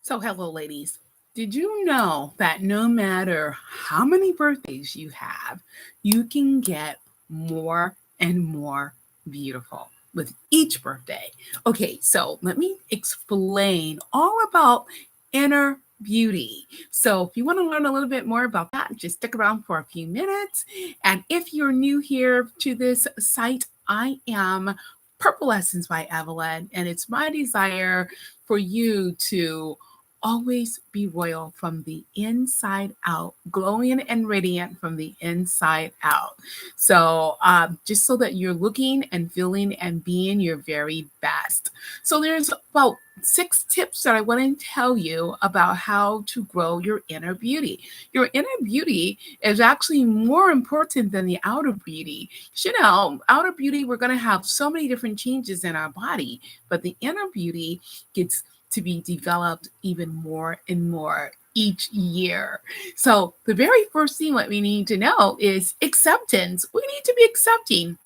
So, hello, ladies. Did you know that no matter how many birthdays you have, you can get more and more beautiful with each birthday? Okay, so let me explain all about inner beauty. So, if you want to learn a little bit more about that, just stick around for a few minutes. And if you're new here to this site, I am Purple Essence by Evelyn, and it's my desire for you to always be royal from the inside out, glowing and radiant from the inside out. So, just so that you're looking and feeling and being your very best. So, there's about 6 tips that I want to tell you about how to grow your inner beauty. Your inner beauty is actually more important than the outer beauty. You know, outer beauty, we're going to have so many different changes in our body, but the inner beauty gets to be developed even more and more each year. So, the very first thing that we need to know is acceptance. We need to be accepting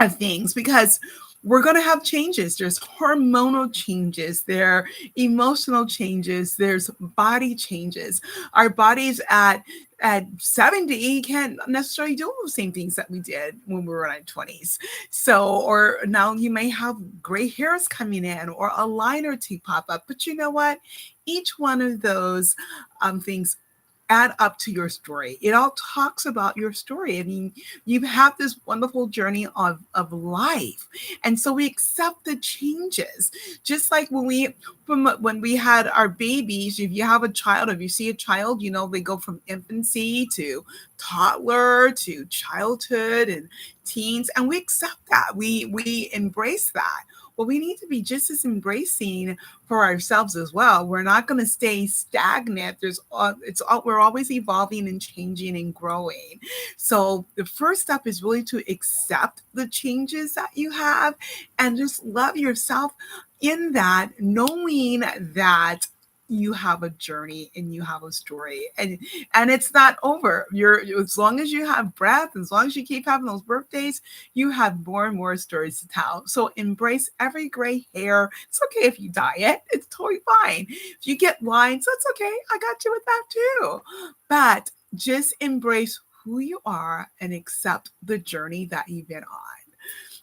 of things because we're going to have changes. There's hormonal changes, there are emotional changes, there's body changes. Our bodies at 70 can't necessarily do the same things that we did when we were in our 20s. So, or now you may have gray hairs coming in or a line or two pop up. But you know what? Each one of those things add up to your story. It all talks about your story. I mean, you have this wonderful journey of life. And so we accept the changes. Just like when we had our babies, if you have a child, if you see a child, you know, they go from infancy to toddler to childhood and teens, and we accept that. We embrace that. Well, we need to be just as embracing for ourselves as well. We're not going to stay stagnant. We're always evolving and changing and growing. So the first step is really to accept the changes that you have and just love yourself in that, knowing that you have a journey and you have a story, and it's not over. You're As long as you have breath, as long as you keep having those birthdays, you have more and more stories to tell. So embrace every gray hair. It's okay if you dye it, it's totally fine. If you get lines, that's okay. I got you with that too. But just embrace who you are and accept the journey that you've been on.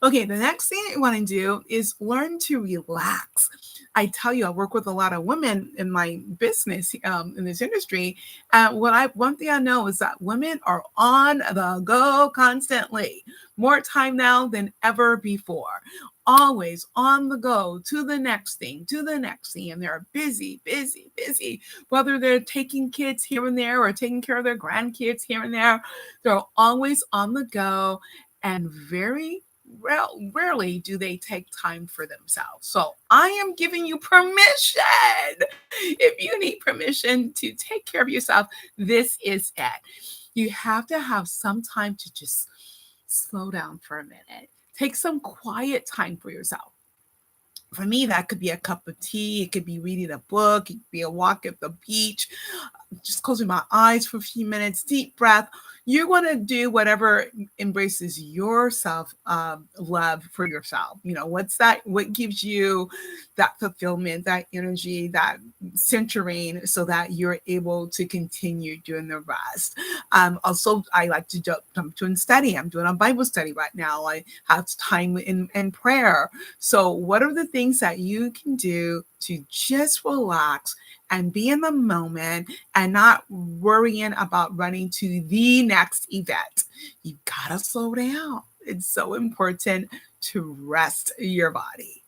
Okay, the next thing I want to do is learn to relax. I tell you, I work with a lot of women in my business, in this industry. One thing I know is that women are on the go constantly, more time now than ever before. Always on the go to the next thing, to the next thing. And they're busy, busy, busy. Whether they're taking kids here and there or taking care of their grandkids here and there, they're always on the go and very rarely do they take time for themselves. So I am giving you permission. If you need permission to take care of yourself, this is it. You have to have some time to just slow down for a minute. Take some quiet time for yourself. For me, that could be a cup of tea. It could be reading a book. It could be a walk at the beach, just closing my eyes for a few minutes, deep breath. You want to do whatever embraces your self love for yourself. You know, what gives you that fulfillment, that energy, that centering so that you're able to continue doing the rest. Also, I like to jump to and study. I'm doing a Bible study right now. I have time in prayer. So what are the things that you can do to just relax and be in the moment and not worrying about running to the next event? You gotta slow down. It's so important to rest your body.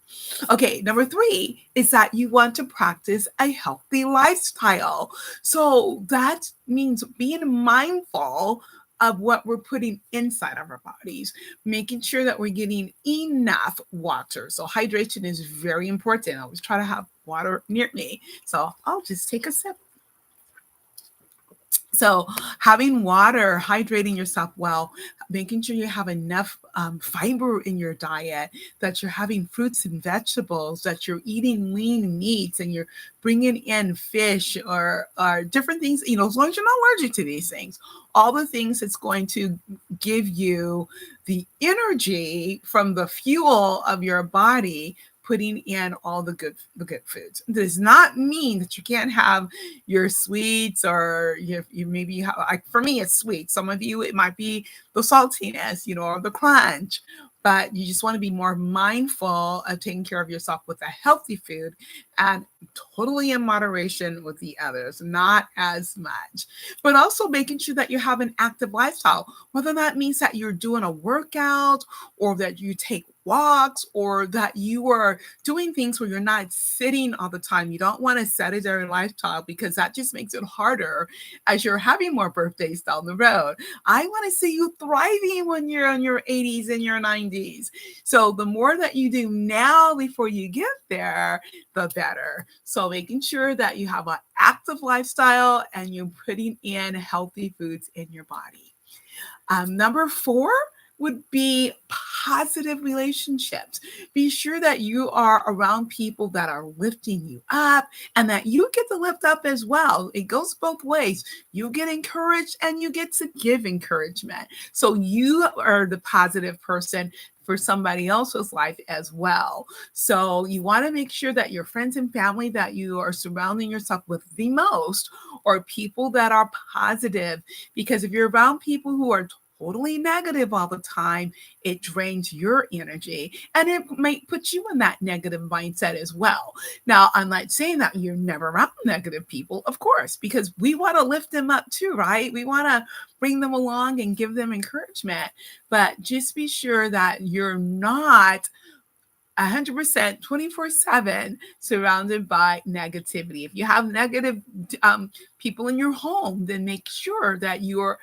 Okay, number 3 is that you want to practice a healthy lifestyle. So that means being mindful of what we're putting inside of our bodies, making sure that we're getting enough water. So hydration is very important. I always try to have water near me. So I'll just take a sip. So having water, hydrating yourself well, making sure you have enough fiber in your diet, that you're having fruits and vegetables, that you're eating lean meats and you're bringing in fish or different things, you know, as long as you're not allergic to these things, all the things that's going to give you the energy from the fuel of your body putting in all the good foods. It does not mean that you can't have your sweets, or you maybe have, like for me it's sweet. Some of you it might be the saltiness, or the crunch. But you just want to be more mindful of taking care of yourself with a healthy food, and totally in moderation with the others, not as much. But also making sure that you have an active lifestyle, whether that means that you're doing a workout, or that you take walks, or that you are doing things where you're not sitting all the time. You don't want a sedentary lifestyle, because that just makes it harder as you're having more birthdays down the road. I want to see you thriving when you're in your 80s and your 90s. So the more that you do now before you get there, the better. So making sure that you have an active lifestyle and you're putting in healthy foods in your body. Number 4 would be positive relationships. Be sure that you are around people that are lifting you up, and that you get to lift up as well. It goes both ways. You get encouraged and you get to give encouragement. So you are the positive person for somebody else's life as well. So you want to make sure that your friends and family that you are surrounding yourself with the most are people that are positive, because if you're around people who are totally negative all the time, it drains your energy, and it might put you in that negative mindset as well. Now, I'm not saying that you're never around negative people, of course, because we want to lift them up too, right? We want to bring them along and give them encouragement, but just be sure that you're not 100% 24/7 surrounded by negativity. If you have negative people in your home, then make sure that you're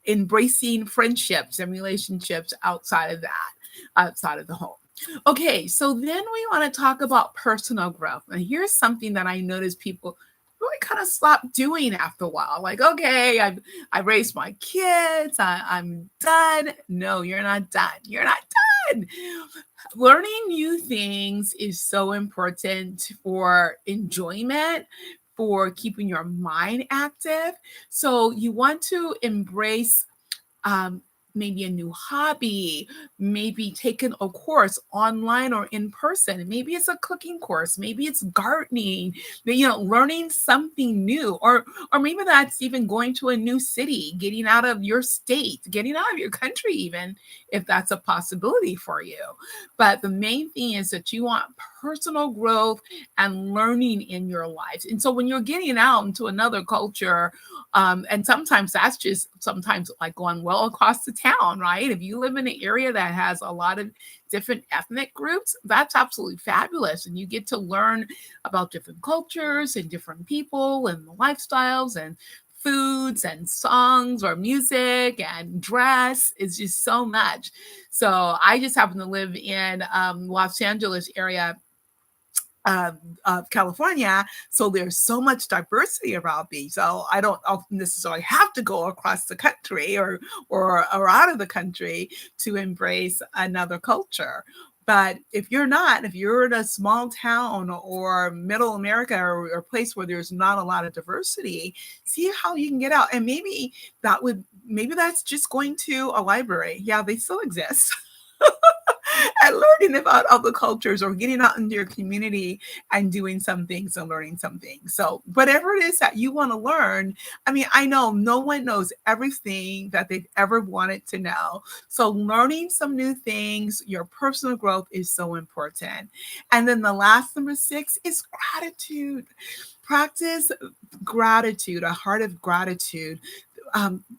embracing friendships and relationships outside of that, outside of the home. Okay, so then we want to talk about personal growth. And here's something that I noticed people really kind of stop doing after a while. Like, okay, I raised my kids, I'm done. No, you're not done. You're not done. Learning new things is so important for enjoyment, for keeping your mind active. So you want to embrace um, maybe a new hobby, maybe taking a course online or in person. Maybe it's a cooking course, maybe it's gardening, learning something new, or maybe that's even going to a new city, getting out of your state, getting out of your country, even if that's a possibility for you. But the main thing is that you want personal growth and learning in your life. And so when you're getting out into another culture, and sometimes that's just sometimes like going well across the town, right? If you live in an area that has a lot of different ethnic groups, that's absolutely fabulous. And you get to learn about different cultures and different people and lifestyles and foods and songs or music and dress. Is just so much. So I just happen to live in Los Angeles area of California. So there's so much diversity around me. So I don't necessarily have to go across the country or out of the country to embrace another culture. But if you're in a small town or middle America, or a place where there's not a lot of diversity, see how you can get out. And maybe that's just going to a library. Yeah, they still exist. And learning about other cultures, or getting out into your community and doing some things and learning some things. So whatever it is that you want to learn, I mean, I know no one knows everything that they've ever wanted to know. So learning some new things, your personal growth is so important. And then the last, number 6, is gratitude. Practice gratitude, a heart of gratitude.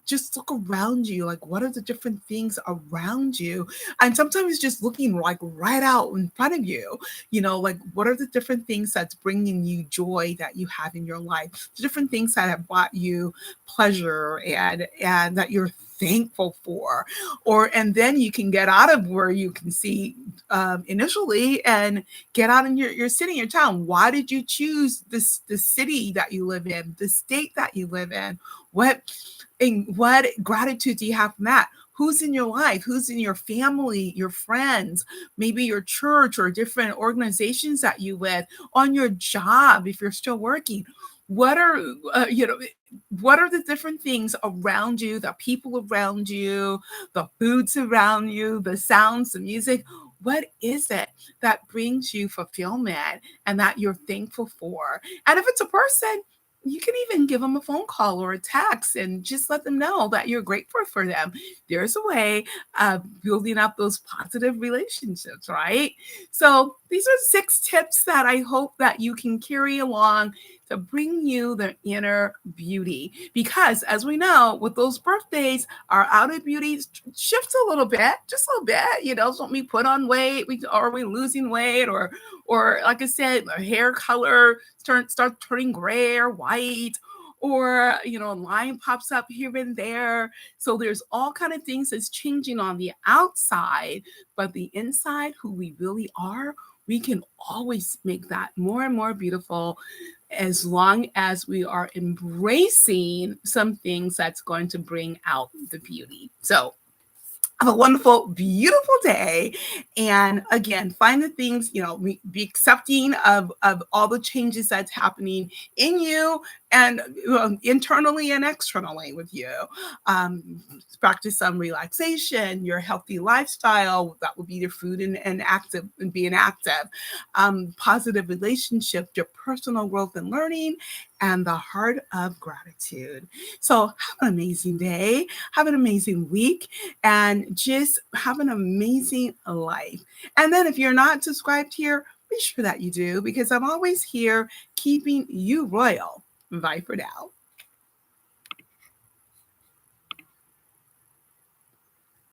Just look around you, like what are the different things around you, and sometimes just looking like right out in front of you, like what are the different things that's bringing you joy that you have in your life, the different things that have brought you pleasure and that you're thankful for. And then you can get out of where you can see initially, and get out in your city, your town. Why did you choose the city that you live in, the state that you live in? What gratitude do you have from that? Who's in your life? Who's in your family, your friends, maybe your church or different organizations that you with, on your job if you're still working? What are what are the different things around you, the people around you, the foods around you, the sounds, the music? What is it that brings you fulfillment and that you're thankful for? And if it's a person, you can even give them a phone call or a text and just let them know that you're grateful for them. There's a way of building up those positive relationships, right? So, these are 6 tips that I hope that you can carry along to bring you the inner beauty. Because as we know, with those birthdays, our outer beauty shifts a little bit, just a little bit. Don't we put on weight? Are we losing weight? Or like I said, our hair color starts turning gray or white, or line pops up here and there. So there's all kind of things that's changing on the outside, but the inside, who we really are, we can always make that more and more beautiful as long as we are embracing some things that's going to bring out the beauty. So have a wonderful, beautiful day. And again, find the things, be accepting of all the changes that's happening in you and internally and externally with you. Practice some relaxation, your healthy lifestyle. That would be your food and active and being active. Positive relationship, your personal growth and learning, and the heart of gratitude. So have an amazing day. Have an amazing week, and just have an amazing life. And then if you're not subscribed here, be sure that you do, because I'm always here keeping you royal. Bye for now.